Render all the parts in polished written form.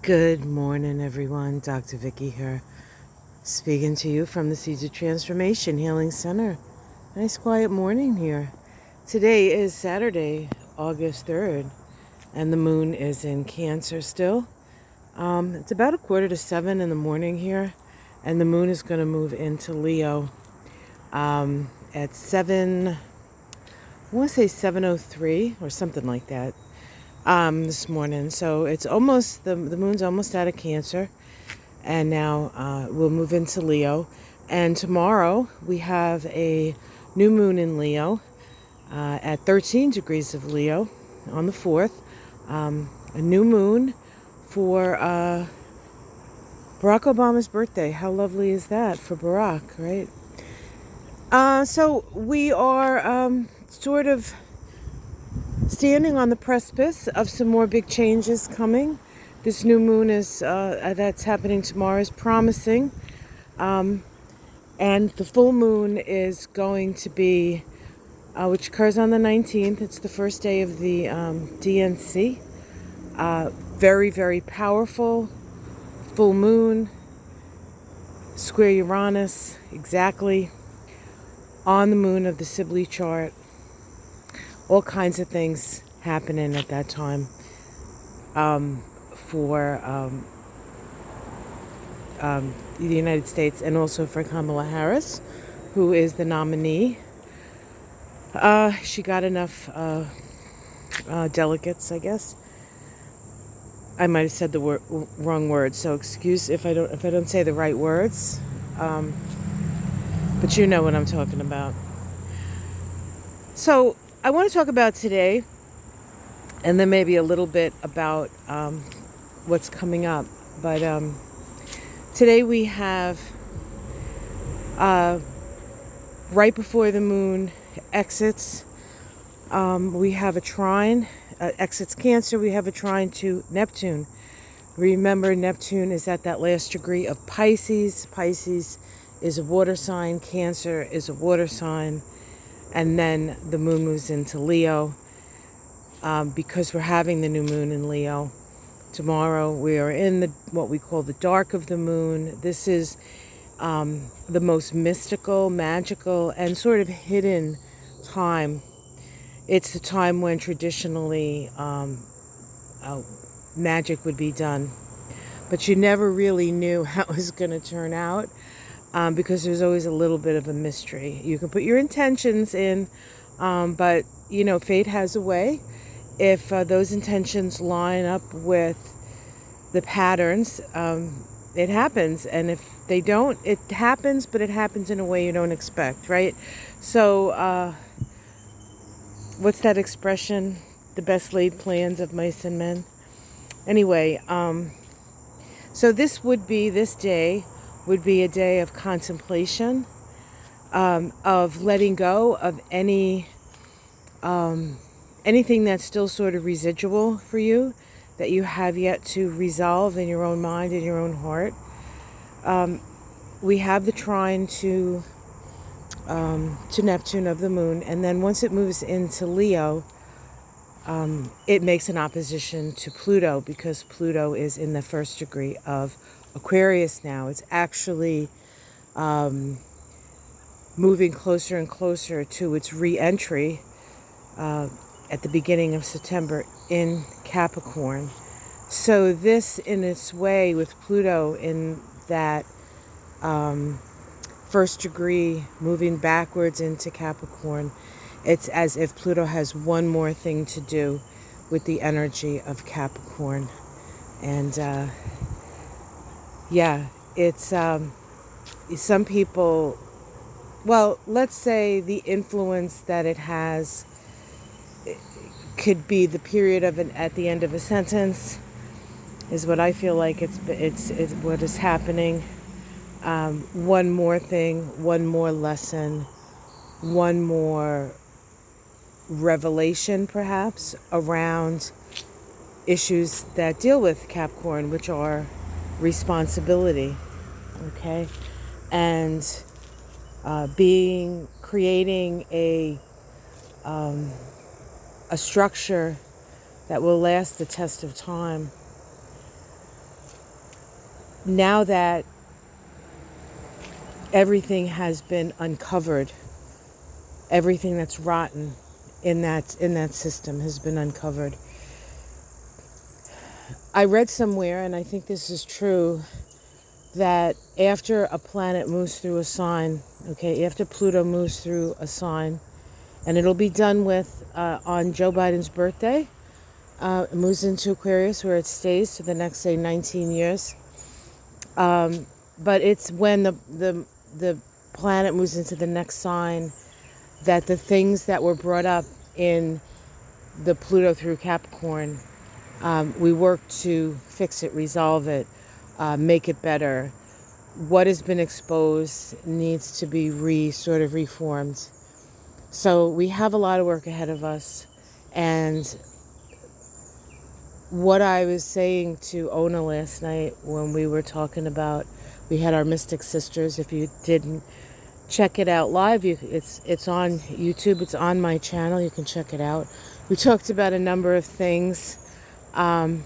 Good morning, everyone. Dr. Vicky here, speaking to you from the Seeds of Transformation Healing Center. Nice quiet morning here. Today is Saturday, August 3rd, and the moon is in Cancer still. It's about 6:45 in the morning here, and the moon is going to move into Leo at 7:03 or something like that. This morning. So it's almost, the moon's almost out of Cancer, and now we'll move into Leo. And tomorrow we have a new moon in Leo at 13 degrees of Leo on the 4th. A new moon for Barack Obama's birthday. How lovely is that for Barack, right? So we are sort of standing on the precipice of some more big changes coming. This new moon is that's happening tomorrow is promising, and the full moon is going to be, which occurs on the 19th. It's the first day of the DNC. Very, very powerful full moon, square Uranus, exactly on the moon of the Sibley chart. All kinds of things happening at that time for the United States, and also for Kamala Harris, who is the nominee. She got enough delegates, I guess. I might have said the wrong word, so excuse if I don't say the right words. But you know what I'm talking about. So I want to talk about today, and then maybe a little bit about what's coming up. But today we have, right before the moon exits, we have a trine, exits Cancer, we have a trine to Neptune. Remember, Neptune is at that last degree of Pisces. Pisces is a water sign, Cancer is a water sign. And then the moon moves into Leo. Because we're having the new moon in Leo tomorrow, we are in what we call the dark of the moon. This is the most mystical, magical, and sort of hidden time. It's the time when traditionally magic would be done, but you never really knew how it was going to turn out. Because there's always a little bit of a mystery. You can put your intentions in, but, fate has a way. If those intentions line up with the patterns, it happens. And if they don't, it happens, but it happens in a way you don't expect, right? So, what's that expression? The best laid plans of mice and men. Anyway, so this day would be a day of contemplation, of letting go of anything that's still sort of residual for you, that you have yet to resolve in your own mind, in your own heart. We have the trine to Neptune of the moon, and then once it moves into Leo, it makes an opposition to Pluto, because Pluto is in the first degree of Aquarius now. It's actually moving closer and closer to its re-entry at the beginning of September in Capricorn. So this, in its way, with Pluto in that first degree moving backwards into Capricorn, it's as if Pluto has one more thing to do with the energy of Capricorn. And it's some people, well, let's say the influence that it has, it could be the period of at the end of a sentence, is what I feel like it's what is happening. One more thing, one more lesson, one more revelation perhaps around issues that deal with Capricorn, which are responsibility, okay, and creating a structure that will last the test of time. now that everything has been uncovered, everything that's rotten in that system has been uncovered. I read somewhere, and I think this is true, that after a planet moves through a sign, okay, after Pluto moves through a sign, and it'll be done with on Joe Biden's birthday, it moves into Aquarius where it stays for the next, say, 19 years. But it's when the planet moves into the next sign that the things that were brought up in the Pluto through Capricorn, we work to fix it, resolve it, make it better. What has been exposed needs to be sort of reformed. So we have a lot of work ahead of us. And what I was saying to Ona last night when we were talking about, we had our Mystic Sisters. If you didn't check it out live, it's on YouTube. It's on my channel. You can check it out. We talked about a number of things. But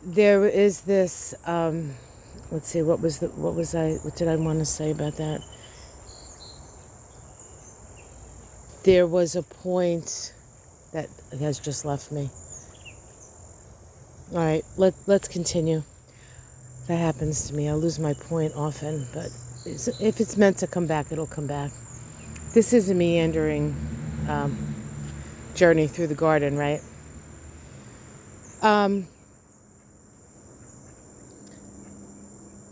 there is this, let's see, what did I want to say about that? There was a point that has just left me. All right, let's continue. That happens to me. I lose my point often, but if it's meant to come back, it'll come back. This is a meandering journey through the garden, right?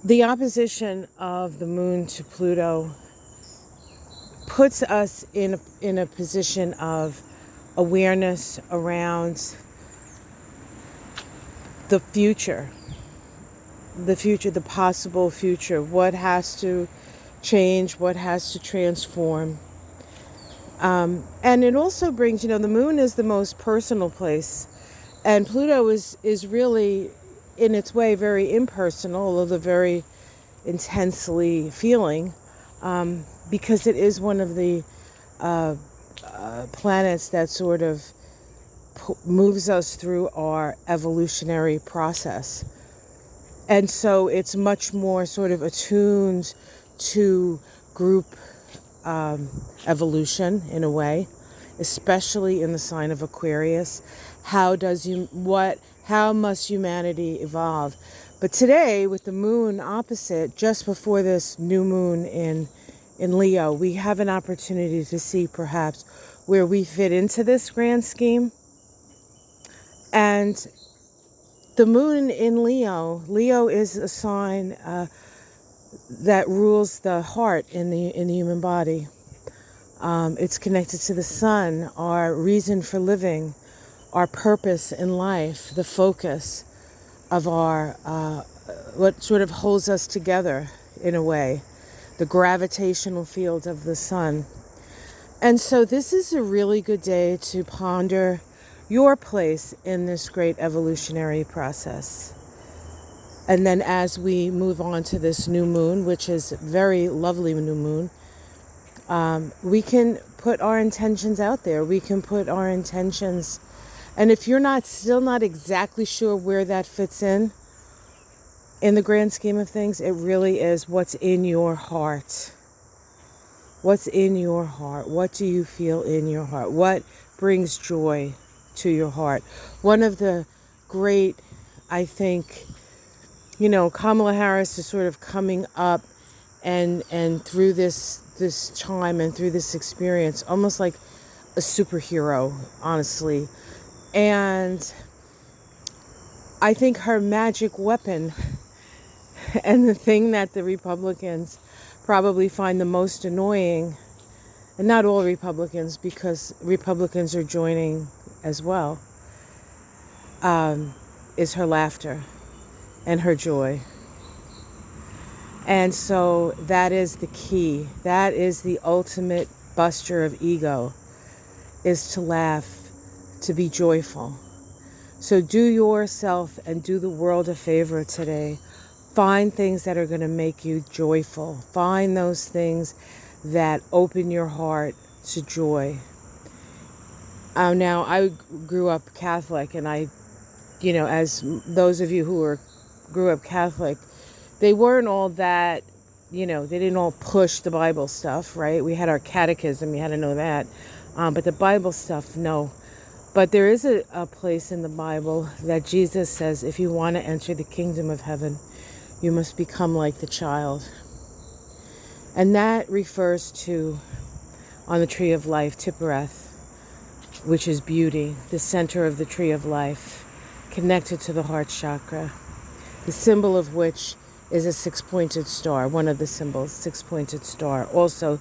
The opposition of the moon to Pluto puts us in a position of awareness around the future, the possible future, what has to change, what has to transform. And it also brings, the moon is the most personal place, and Pluto is really, in its way, very impersonal, although very intensely feeling, because it is one of the planets that sort of moves us through our evolutionary process. And so it's much more sort of attuned to group evolution in a way, especially in the sign of Aquarius. How must humanity evolve? But today, with the moon opposite, just before this new moon in Leo, we have an opportunity to see perhaps where we fit into this grand scheme. And the moon in Leo is a sign that rules the heart in the human body. It's connected to the sun, our reason for living, our purpose in life, the focus of our, what sort of holds us together in a way, the gravitational field of the sun. And so this is a really good day to ponder your place in this great evolutionary process. And then as we move on to this new moon, which is a very lovely new moon, we can put our intentions out there. We can put our intentions, and if you're still not exactly sure where that fits in the grand scheme of things, it really is what's in your heart. What's in your heart? What do you feel in your heart? What brings joy to your heart? One of the great, I think, Kamala Harris is sort of coming up and through this time and through this experience, almost like a superhero, honestly. And I think her magic weapon and the thing that the Republicans probably find the most annoying, and not all Republicans, because Republicans are joining as well, is her laughter and her joy. And so that is the key. That is the ultimate buster of ego, is to laugh, to be joyful. So do yourself and do the world a favor today. Find things that are going to make you joyful. Find those things that open your heart to joy. Now, I grew up Catholic, and as those of you who are grew up Catholic, they weren't all that, they didn't all push the Bible stuff, right? We had our catechism, you had to know that. But the Bible stuff, no. But there is a place in the Bible that Jesus says, if you want to enter the kingdom of heaven, you must become like the child. And that refers to, on the tree of life, Tiphareth, which is beauty, the center of the tree of life, connected to the heart chakra, the symbol of which is a six-pointed star, one of the symbols, six-pointed star. Also,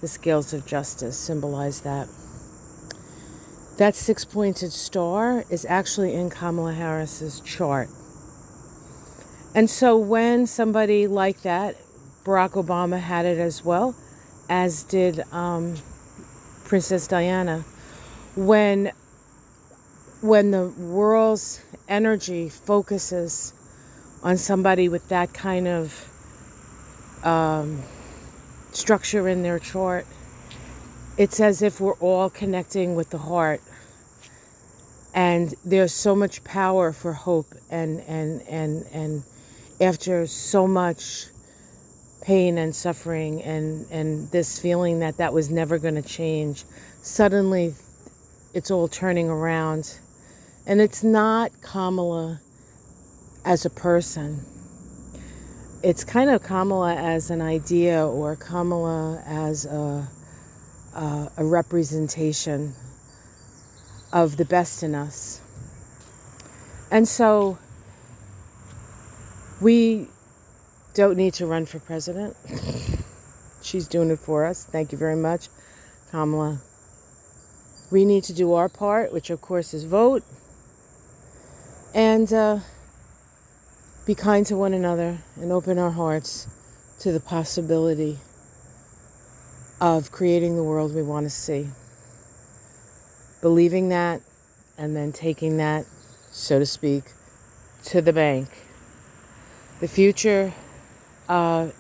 the scales of justice symbolize that. That six-pointed star is actually in Kamala Harris's chart. And so when somebody like that, Barack Obama had it as well, as did Princess Diana, when the world's energy focuses on somebody with that kind of structure in their chart, it's as if we're all connecting with the heart. And there's so much power for hope, and after so much pain and suffering and this feeling that was never going to change, suddenly it's all turning around. And it's not Kamala as a person. It's kind of Kamala as an idea, or Kamala as a representation of the best in us. And so we don't need to run for president. She's doing it for us. Thank you very much, Kamala. We need to do our part, which of course is vote, and be kind to one another and open our hearts to the possibility of creating the world we want to see. Believing that, and then taking that, so to speak, to the bank. The future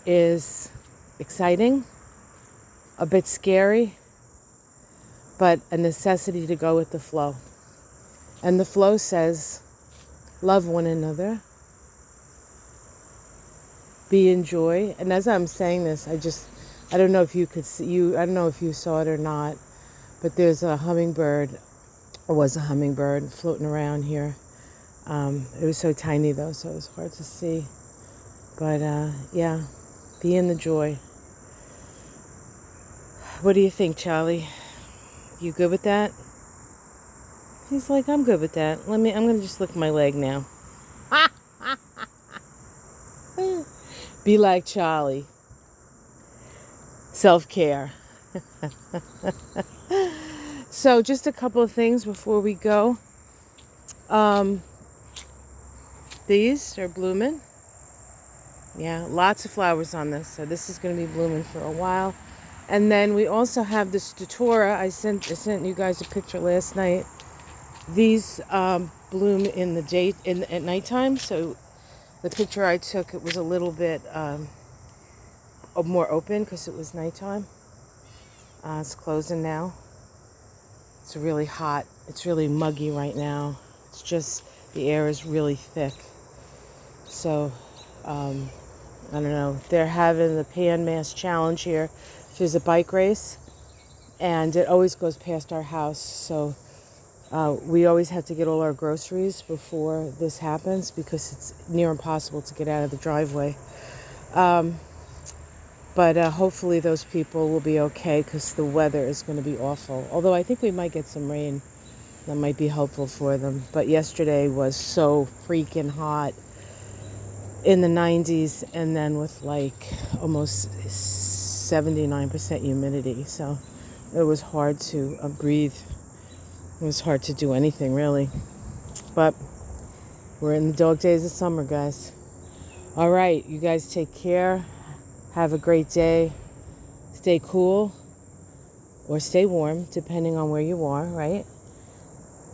is exciting, a bit scary, but a necessity to go with the flow. And the flow says, love one another, be in joy. And as I'm saying this, I don't know if you could see, I don't know if you saw it or not, but there's a hummingbird, or was a hummingbird, floating around here. It was so tiny though, so it was hard to see. But yeah, be in the joy. What do you think, Charlie? You good with that? He's like, I'm good with that. I'm gonna just lick my leg now. Be like Charlie. Self-care. So just a couple of things before we go. These are blooming. Yeah, lots of flowers on this. So this is going to be blooming for a while. And then we also have this datura. I sent you guys a picture last night. These bloom in the at nighttime. So the picture I took, it was a little bit more open because it was nighttime. It's closing now. It's really hot. It's really muggy right now. It's just, the air is really thick. So, I don't know. They're having the Pan Mass Challenge here, which is a bike race. And it always goes past our house. So, we always have to get all our groceries before this happens because it's near impossible to get out of the driveway. But hopefully those people will be okay because the weather is going to be awful. Although I think we might get some rain that might be helpful for them. But yesterday was so freaking hot, in the 90s, and then with like almost 79% humidity. So it was hard to breathe. It was hard to do anything really. But we're in the dog days of summer, guys. All right, you guys take care. Have a great day. Stay cool or stay warm, depending on where you are, right?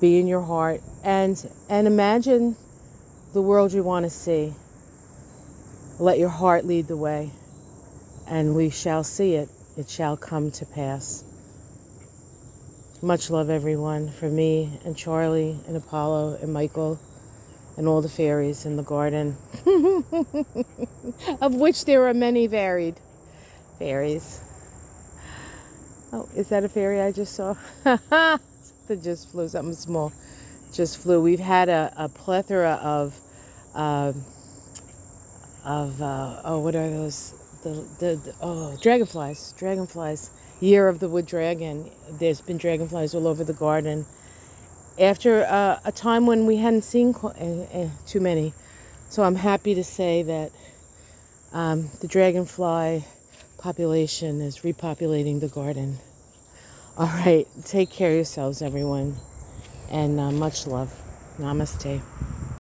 Be in your heart and imagine the world you want to see. Let your heart lead the way, and we shall see it. It shall come to pass. Much love, everyone, from me and Charlie and Apollo and Michael and all the fairies in the garden, of which there are many varied fairies. Oh, is that a fairy I just saw? Something just flew, something small just flew. We've had a plethora of what are those? Dragonflies. Year of the wood dragon. There's been dragonflies all over the garden. After a time when we hadn't seen too many. So I'm happy to say that the dragonfly population is repopulating the garden. All right, take care of yourselves, everyone, and much love. Namaste.